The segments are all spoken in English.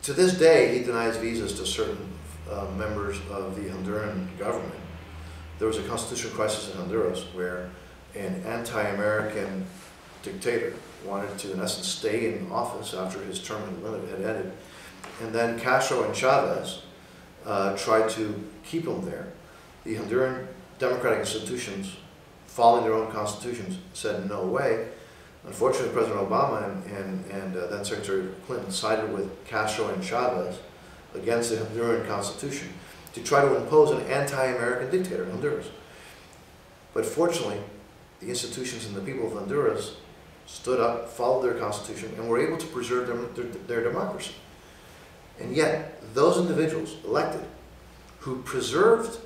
To this day, he denies visas to certain members of the Honduran government. There was a constitutional crisis in Honduras where an anti-American dictator wanted to, in essence, stay in office after his term had ended. And then Castro and Chavez tried to keep him there. The Honduran democratic institutions, following their own constitutions, said no way. Unfortunately, President Obama and then Secretary Clinton sided with Castro and Chavez against the Honduran constitution to try to impose an anti-American dictator in Honduras. But fortunately, the institutions and the people of Honduras stood up, followed their constitution, and were able to preserve their democracy. And yet, those individuals elected who preserved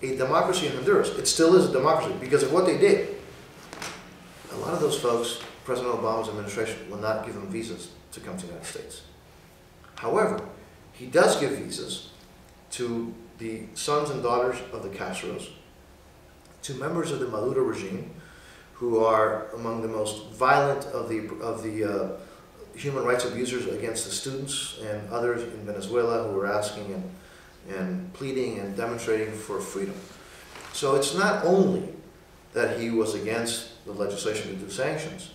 a democracy in Honduras, it still is a democracy because of what they did. A lot of those folks, President Obama's administration, will not give them visas to come to the United States. However, he does give visas to the sons and daughters of the Castros, to members of the Maduro regime, who are among the most violent of the human rights abusers against the students and others in Venezuela who are asking and pleading and demonstrating for freedom. So it's not only that he was against the legislation to do sanctions,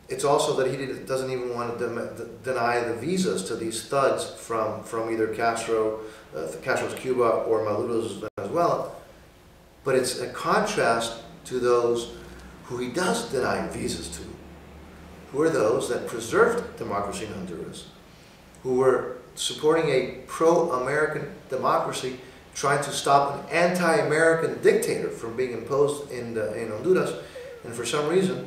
it's also that he doesn't even want to deny the visas to these thugs from either Castro's Cuba or Maduro's Venezuela. But it's a contrast to those who he does deny visas to, who are those that preserved democracy in Honduras, who were supporting a pro-American democracy, trying to stop an anti-American dictator from being imposed in Honduras. And for some reason,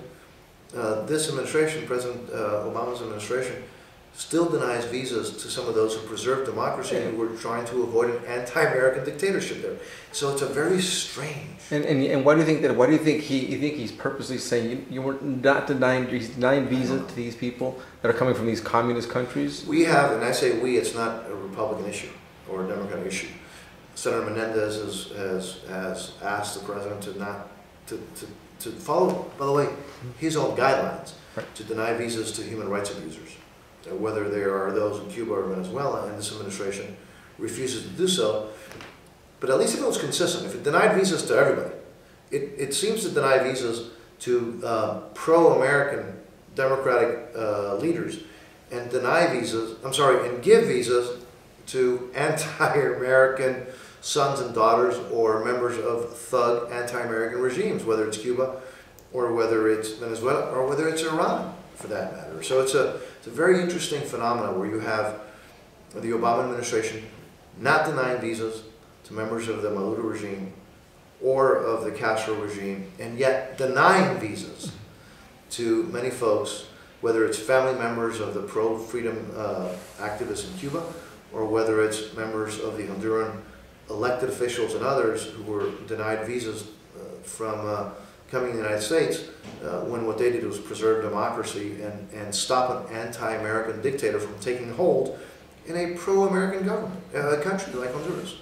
this administration, President Obama's administration, still denies visas to some of those who preserved democracy and who were trying to avoid an anti-American dictatorship there. So it's a very strange. And why do you think that? Why do you think he's purposely saying you were not denying? He's denying visas to these people that are coming from these communist countries. We have, and I say we, it's not a Republican issue or a Democratic issue. Senator Menendez has asked the president to follow, by the way, his own guidelines, right, to deny visas to human rights abusers, whether there are those in Cuba or Venezuela, and this administration refuses to do so. But at least if it was consistent, if it denied visas to everybody, it seems to deny visas to pro-American democratic leaders and and give visas to anti-American sons and daughters or members of thug anti-American regimes, whether it's Cuba or whether it's Venezuela or whether it's Iran, for that matter. So it's a very interesting phenomenon where you have the Obama administration not denying visas to members of the Maduro regime or of the Castro regime, and yet denying visas to many folks, whether it's family members of the pro-freedom activists in Cuba or whether it's members of the Honduran elected officials and others who were denied visas from coming to the United States, when what they did was preserve democracy and stop an anti-American dictator from taking hold in a pro-American government, country like Honduras.